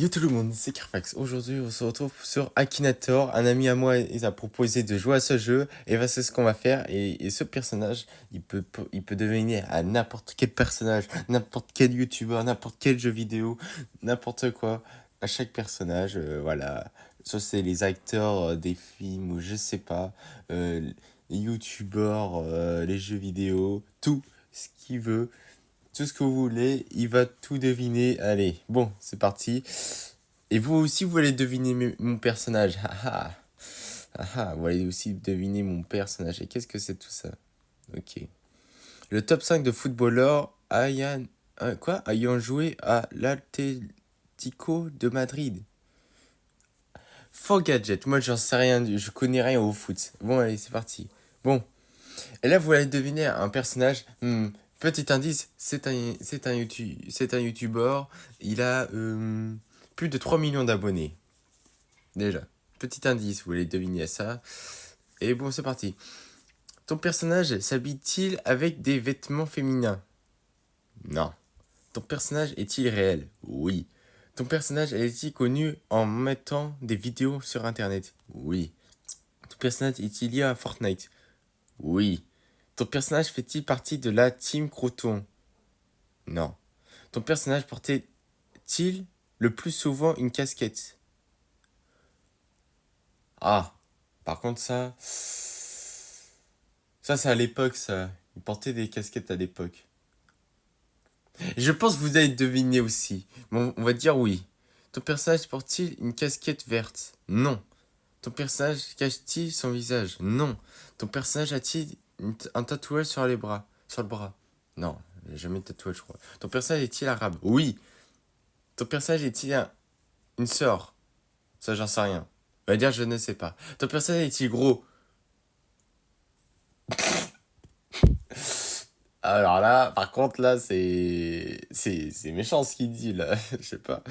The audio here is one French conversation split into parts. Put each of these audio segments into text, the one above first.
Yo tout le monde, c'est Carfax. Aujourd'hui, on se retrouve sur Akinator. Un ami à moi il a proposé de jouer à ce jeu. Et bah, c'est ce qu'on va faire. Et ce personnage, il peut devenir à n'importe quel personnage, n'importe quel youtubeur, n'importe quel jeu vidéo, n'importe quoi. À chaque personnage, voilà. Soit c'est les acteurs des films ou je sais pas. Les youtubeurs, les jeux vidéo, tout ce qu'il veut. Tout ce que vous voulez, il va tout deviner. Allez, bon, c'est parti. Et vous aussi, vous allez deviner mon personnage. Haha. Haha, vous allez aussi deviner mon personnage. Et qu'est-ce que c'est tout ça? Ok. Le top 5 de footballeurs ayant joué à l'Atlético de Madrid. Faux gadget, moi j'en sais rien, je connais rien au foot. Bon, allez, c'est parti. Bon, et là vous allez deviner un personnage. Petit indice, c'est un youtubeur. Il a plus de 3 millions d'abonnés. Déjà. Petit indice, vous allez deviner ça. Et bon, c'est parti. Ton personnage s'habille-t-il avec des vêtements féminins? Non. Ton personnage est-il réel? Oui. Ton personnage est-il connu en mettant des vidéos sur internet? Oui. Ton personnage est-il lié à Fortnite? Oui. Ton personnage fait-il partie de la Team Croton? Non. Ton personnage portait-il le plus souvent une casquette? Ah. Par contre, ça c'est à l'époque, ça. Il portait des casquettes à l'époque. Je pense que vous allez deviner aussi. Bon, on va dire oui. Ton personnage porte-t-il une casquette verte? Non. Ton personnage cache-t-il son visage? Non. Ton personnage a-t-il un tatouage sur les bras? Sur le bras? Non, j'ai jamais de tatouage, je crois. Ton personnage est-il arabe? Oui. Ton personnage est-il une sœur? Ça, j'en sais rien. On va dire je ne sais pas. Ton personnage est-il gros? Alors là, par contre, là, c'est méchant ce qu'il dit, là. Je sais pas.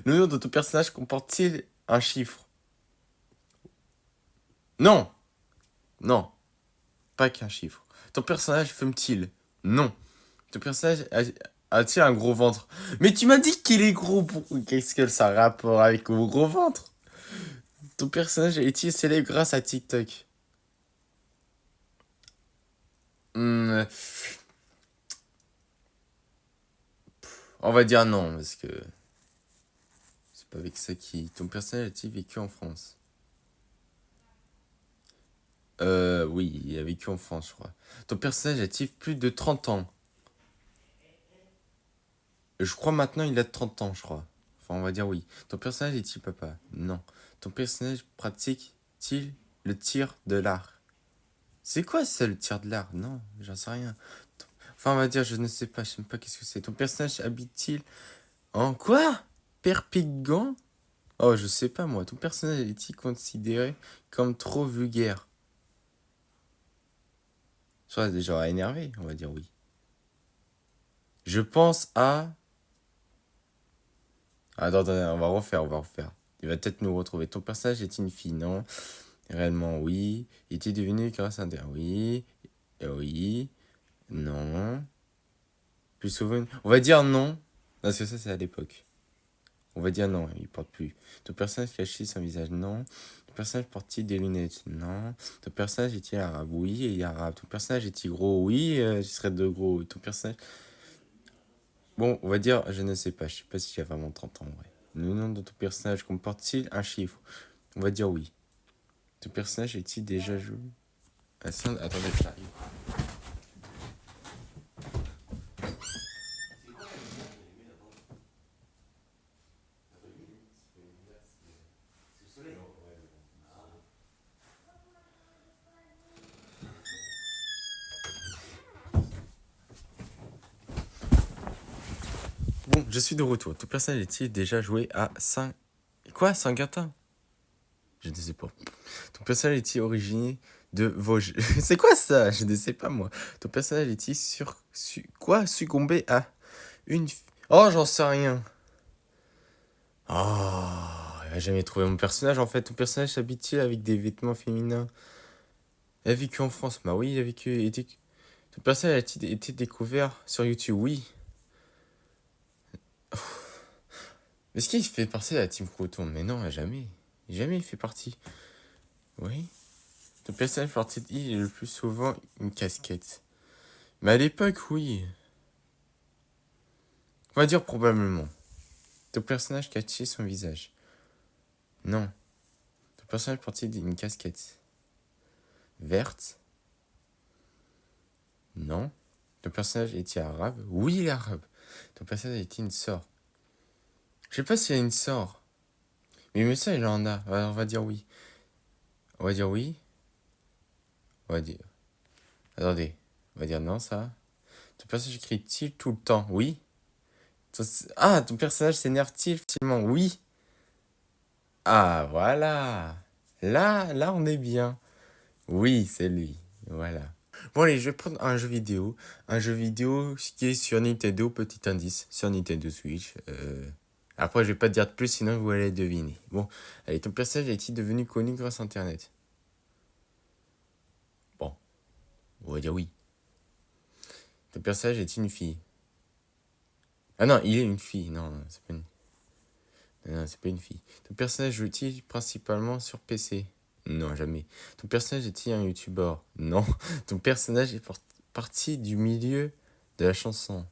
Le nom de ton personnage comporte-t-il un chiffre? Non! Non, pas qu'un chiffre. Ton personnage fume-t-il? Non. Ton personnage a-t-il un gros ventre? Mais tu m'as dit qu'il est gros pour... Qu'est-ce que ça a rapport avec mon gros ventre? Ton personnage est-il célèbre grâce à TikTok? Hmm, on va dire non, parce que c'est pas avec ça qui... Ton personnage a-t-il vécu en France? Oui, il a vécu en France, je crois. Ton personnage a-t-il plus de 30 ans? Je crois maintenant il a 30 ans, je crois. Enfin, on va dire oui. Ton personnage est-il papa? Non. Ton personnage pratique-t-il le tir de l'art? C'est quoi ça, le tir de l'art? Non, j'en sais rien. Enfin, on va dire, je ne sais pas, je sais même pas qu'est-ce que c'est. Ton personnage habite-t-il en quoi? Perpignan? Oh, je sais pas moi. Ton personnage est-il considéré comme trop vulgaire? Soit genre énervé, on va dire oui. Je pense à... Attends, attends, on va refaire. Il va peut-être nous retrouver. Ton personnage est une fille, non? Réellement, oui. Est-il devenu grâce à un... Oui. Oui. Non. Plus souvent... On va dire non. Parce que ça, c'est à l'époque. On va dire non, il porte plus. Ton personnage cache son visage? Non. Ton personnage porte-t-il des lunettes? Non. Ton personnage est-il arabe? Oui, il est arabe. Ton personnage est-il gros? Oui, ce serait de gros. Ton personnage... Bon, on va dire, je ne sais pas. Je sais pas s'il a vraiment 30 ans, en vrai. Le nom de ton personnage comporte-t-il un chiffre? On va dire oui. Ton personnage est-il déjà joué? Attendez, ça arrive. Bon, je suis de retour. Ton personnage est-il déjà joué à Saint... Quoi? Saint-Quentin? Je ne sais pas. Ton personnage est-il originaire de Vosges? C'est quoi ça? Je ne sais pas moi. Ton personnage est-il quoi? Succombé à une... Oh, j'en sais rien. Oh, il a jamais trouvé mon personnage en fait. Ton personnage s'habille-t-il avec des vêtements féminins? Il a vécu en France. Bah oui, il a vécu... Ton personnage a-t-il été découvert sur YouTube? Oui. Est-ce qu'il fait partie de la team Croton? Mais non, jamais. Jamais il fait partie. Oui. Ton personnage portait le plus souvent une casquette. Mais à l'époque, oui. On va dire probablement. Ton personnage cachait son visage. Non. Ton personnage portait une casquette. Verte? Non. Ton personnage était arabe? Oui, il est arabe. Ton personnage était une sœur. Je sais pas s'il y a une sœur. Mais ça, il en a. Alors, on va dire oui. On va dire oui. On va dire. Attendez. On va dire non, ça. Ton personnage crie-t-il tout le temps? Oui. Ah, ton personnage s'énerve-t-il facilement? Oui. Ah, voilà. Là, on est bien. Oui, c'est lui. Voilà. Bon, allez, je vais prendre un jeu vidéo. Un jeu vidéo qui est sur Nintendo, petit indice, sur Nintendo Switch. Après, je vais pas te dire de plus, sinon vous allez deviner. Bon, allez, ton personnage est-il devenu connu grâce à Internet? Bon, on va dire oui. Ton personnage est une fille? Ah non, il est une fille. Non, c'est pas une... Non, c'est pas une fille. Ton personnage joue-t-il principalement sur PC? Non, jamais. Ton personnage est-il un youtubeur? Non. Ton personnage est parti du milieu de la chanson?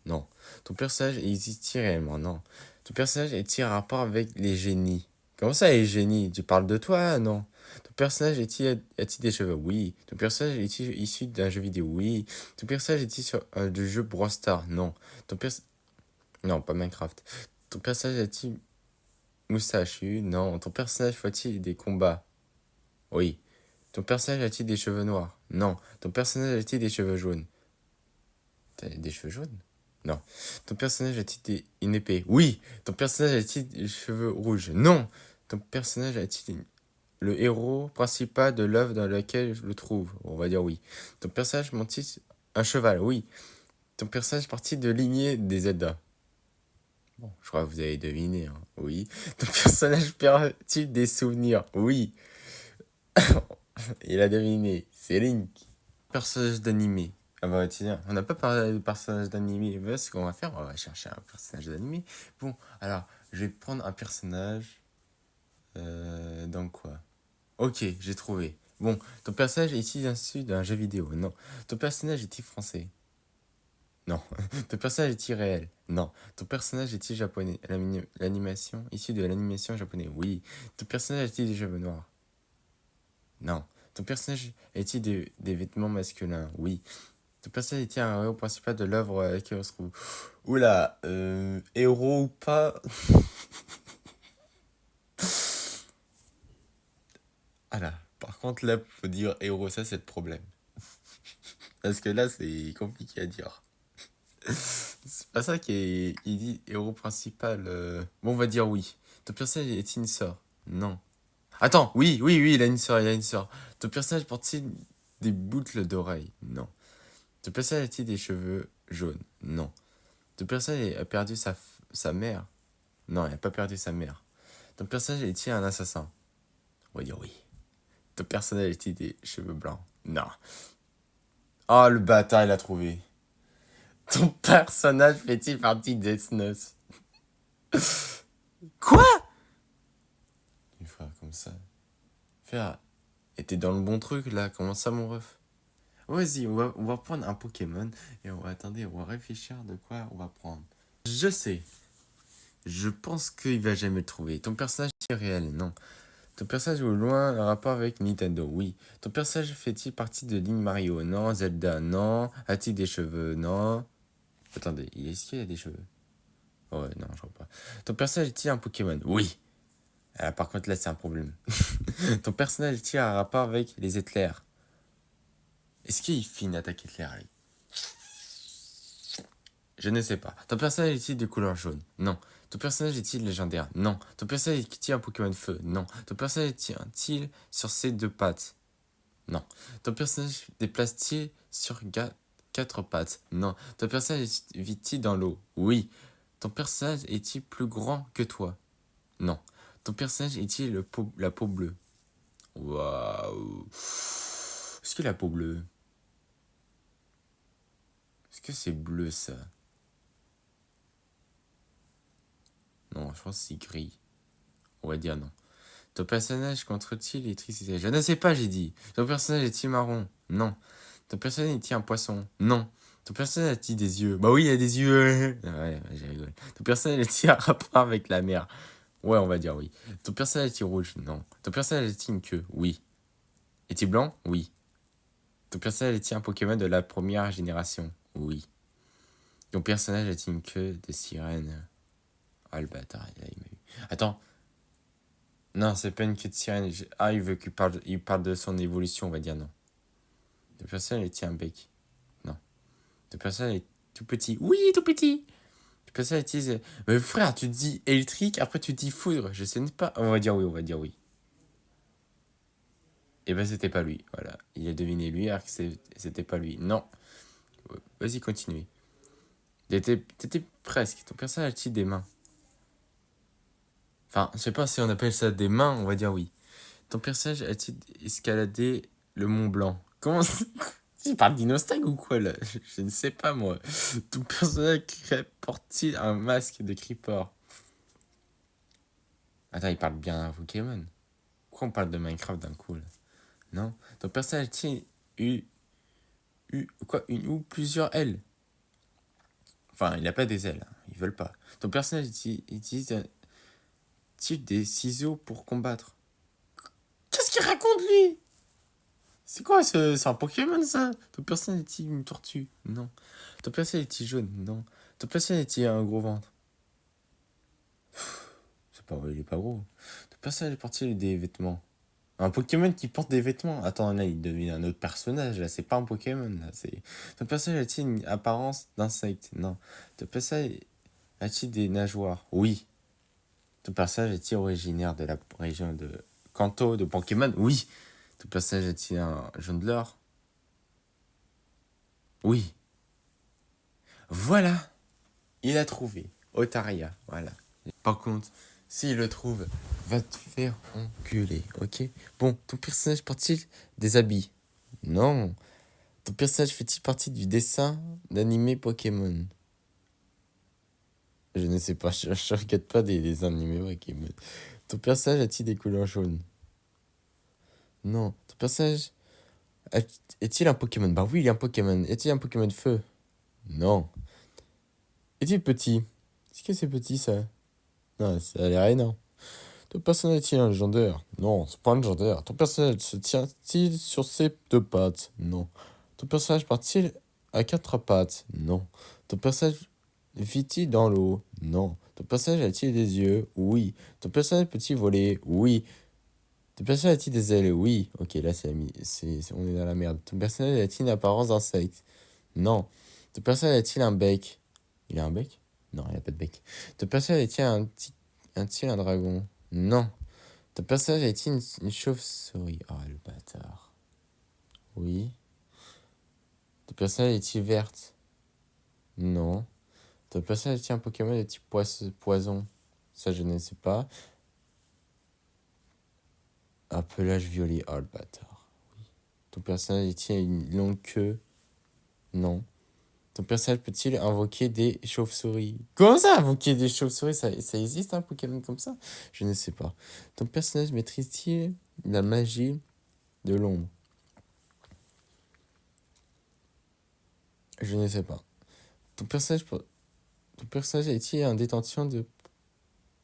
Non. Ton personnage existe-t-il réellement? Non. Ton personnage est-il en rapport avec les génies? Comment ça, les génies? Tu parles de toi? Non. Ton personnage a-t-il des cheveux? Oui. Ton personnage est-il issu d'un jeu vidéo? Oui. Ton personnage est-il sur du jeu Brawl Stars? Non. Ton Non, pas Minecraft. Ton personnage est-il moustachu? Non. Ton personnage fait-il des combats? Oui. Ton personnage a-t-il des cheveux noirs? Non. Ton personnage a-t-il des cheveux jaunes? T'as des cheveux jaunes? Non. Ton personnage a-t-il une épée? Oui. Ton personnage a-t-il des cheveux rouges? Non. Ton personnage a-t-il le héros principal de l'œuvre dans laquelle je le trouve? On va dire oui. Ton personnage monte-t-il un cheval? Oui. Ton personnage partit de lignée des Zelda? Bon, je crois que vous avez deviné, hein. Oui. Ton personnage perd-il des souvenirs? Oui. Il a deviné. C'est Link. Personnage d'animé. Ah bah tiens, on n'a pas parlé de personnage d'animé. Voilà ce qu'on va faire, on va chercher un personnage d'animé. Bon, alors, je vais prendre un personnage. Dans quoi? Ok, j'ai trouvé. Bon, ton personnage est issu d'un jeu vidéo? Non. Ton personnage est-il français? Non. Ton personnage est-il réel? Non. Ton personnage est-il japonais? L'animation, issue de l'animation japonaise? Oui. Ton personnage est-il des cheveux noirs? Non. Ton personnage est-il des vêtements masculins? Oui. Ton personnage est-il un héros principal de l'œuvre à laquelle on se trouve? Oula, héros ou pas? Ah là, par contre là, faut dire héros, ça c'est le problème. Parce que là, c'est compliqué à dire. C'est pas ça il dit héros principal. Bon, on va dire oui. Ton personnage est une sœur? Non. Attends, oui, il a une sœur, il a une sœur. Ton personnage porte-t-il des boucles d'oreilles? Non. Ton personnage a-t-il des cheveux jaunes? Non. Ton personnage a perdu sa mère? Non, il n'a pas perdu sa mère. Ton personnage est-il un assassin? On va dire oui. Ton personnage est-il des cheveux blancs? Non. Oh, le bâtard, il a trouvé. Ton personnage fait-il partie de Death Note? Quoi? Une fois comme ça. Faire. Et t'es dans le bon truc là, comment ça mon ref? Vas-y, on va prendre un Pokémon et on va attendre, on va réfléchir de quoi on va prendre. Je sais. Je pense qu'il va jamais le trouver. Ton personnage est réel, non. Ton personnage au loin un rapport avec Nintendo, oui. Ton personnage fait-il partie de Link Mario? Non. Zelda, non. A-t-il des cheveux? Non. Attendez, est-ce qu'il a des cheveux? Oh, ouais, non, je crois pas. Ton personnage est-il un Pokémon? Oui. Ah, par contre, là, c'est un problème. Ton personnage est-il un rapport avec les éclairs? Est-ce qu'il fait une attaque éclair, lui? Je ne sais pas. Ton personnage est-il de couleur jaune? Non. Ton personnage est-il légendaire? Non. Ton personnage est-il un Pokémon feu? Non. Ton personnage est-il sur ses deux pattes? Non. Ton personnage déplace-t-il sur quatre pattes? Non. Ton personnage vit-il dans l'eau? Oui. Ton personnage est-il plus grand que toi? Non. Ton personnage est-il la peau bleue? Waouh. Est-ce que la peau bleue? Est-ce que c'est bleu ça? Non, je pense que c'est gris. On va dire non. Ton personnage contre-t-il l'électricité? Je ne sais pas, j'ai dit. Ton personnage est-il marron? Non. Ton personnage est-il un poisson? Non. Ton personnage a-t-il des yeux? Bah oui, il a des yeux. Ouais, j'ai rigolé. Ton personnage est-il un rapport avec la mer? Ouais, on va dire oui. Ton personnage est-il rouge? Non. Ton personnage est-il une queue? Oui. Est-il blanc? Oui. Ton personnage est-il un Pokémon de la première génération? Oui. Ton personnage a-t-il une queue de sirène? Ah, le bâtard, il m'a eu. Attends. Non, c'est pas une queue de sirène. Ah, il parle de son évolution, on va dire non. Ton personnage est-il un bec? Non. Ton personnage est tout petit? Oui, tout petit. Ton personnage est-il... Mais frère, tu dis électrique, après tu dis foudre. Je sais pas. On va dire oui, on va dire oui. Et ben, c'était pas lui. Voilà. Il a deviné lui, alors que c'était pas lui. Non. Vas-y, continue. T'étais presque. Ton personnage a-t-il des mains? Enfin, je sais pas si on appelle ça des mains, on va dire oui. Ton personnage a-t-il escaladé le Mont Blanc? Comment ça? Tu parles d'Inostag ou quoi là? Je ne sais pas moi. Ton personnage porte-t-il un masque de Creeper? Attends, il parle bien d'un Pokémon. Pourquoi on parle de Minecraft d'un coup là? Non? Ton personnage a-t-il une ou plusieurs ailes? Enfin, il n'a pas des ailes, hein. Ils veulent pas. Ton personnage utilise-t-il des ciseaux pour combattre? Qu'est-ce qu'il raconte lui? C'est quoi c'est un Pokémon ça? Ton personnage est-il une tortue? Non. Ton personnage est-il jaune? Non. Ton personnage est-il un gros ventre? C'est pas vrai, il est pas gros. Ton personnage porte-t-il des vêtements? Un Pokémon qui porte des vêtements? Attends, là, il devient un autre personnage. Là, c'est pas un Pokémon. Là, c'est... Ton personnage a-t-il une apparence d'insecte? Non. Ton personnage a-t-il des nageoires? Oui. Ton personnage est-il originaire de la région de Kanto, de Pokémon? Oui. Ton personnage est-il un jongleur? Oui. Voilà. Il a trouvé. Otaria. Voilà. Par contre, s'il le trouve, va te faire enculer, ok? Bon, ton personnage porte-t-il des habits? Non. Ton personnage fait-il partie du dessin d'animé Pokémon? Je ne sais pas, je regarde pas des animés Pokémon. Ton personnage a-t-il des couleurs jaunes? Non. Ton personnage est-il un Pokémon? Bah oui, il est un Pokémon. Est-il un Pokémon de feu? Non. Est-il petit? Est-ce que c'est petit ça? Non, ça a l'air énorme. Ton personnage est-il un légendaire? Non, c'est pas un légendaire. Ton personnage se tient-il sur ses deux pattes? Non. Ton personnage part-il à quatre pattes? Non. Ton personnage vit-il dans l'eau? Non. Ton personnage a-t-il des yeux? Oui. Ton personnage peut-il voler? Oui. Ton personnage a-t-il des ailes? Oui. Ok, là on est dans la merde. Ton personnage a-t-il une apparence d'insecte? Non. Ton personnage a-t-il un bec? Il a un bec? Non, il a pas de bec. Ton personnage a-t-il un dragon? Non. Ton personnage a-t-il une chauve-souris? Oh, le bâtard. Oui. Ton personnage est-il verte? Non. Ton personnage est-il un Pokémon de type poison? Ça, je ne sais pas. Un pelage violet. Oh, le bâtard. Oui. Ton personnage est-il une longue queue? Non. Ton personnage peut-il invoquer des chauves-souris? Comment ça, invoquer des chauves-souris? Ça existe un Pokémon comme ça? Je ne sais pas. Ton personnage maîtrise-t-il la magie de l'ombre? Je ne sais pas. Ton personnage, ton personnage est-il en détention de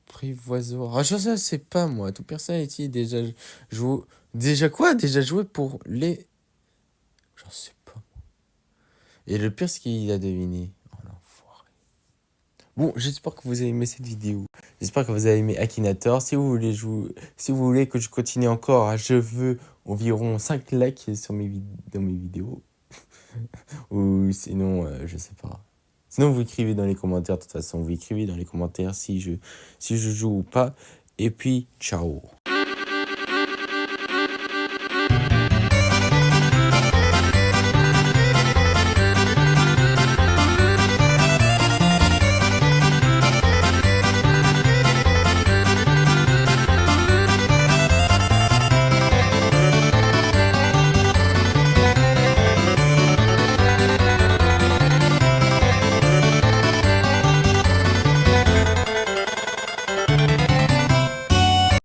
privoisoir? Ah, je ne sais pas, moi. Ton personnage est-il déjà joué... Déjà quoi? Déjà joué pour les... J'en sais pas. Et le pire, c'est qu'il a deviné. Oh, l'enfoiré. Bon, j'espère que vous avez aimé cette vidéo. J'espère que vous avez aimé Akinator. Si vous voulez, si vous voulez que je continue encore, je veux environ 5 likes sur dans mes vidéos. Ou sinon, je sais pas. Sinon, vous écrivez dans les commentaires. De toute façon, vous écrivez dans les commentaires si je joue ou pas. Et puis, ciao.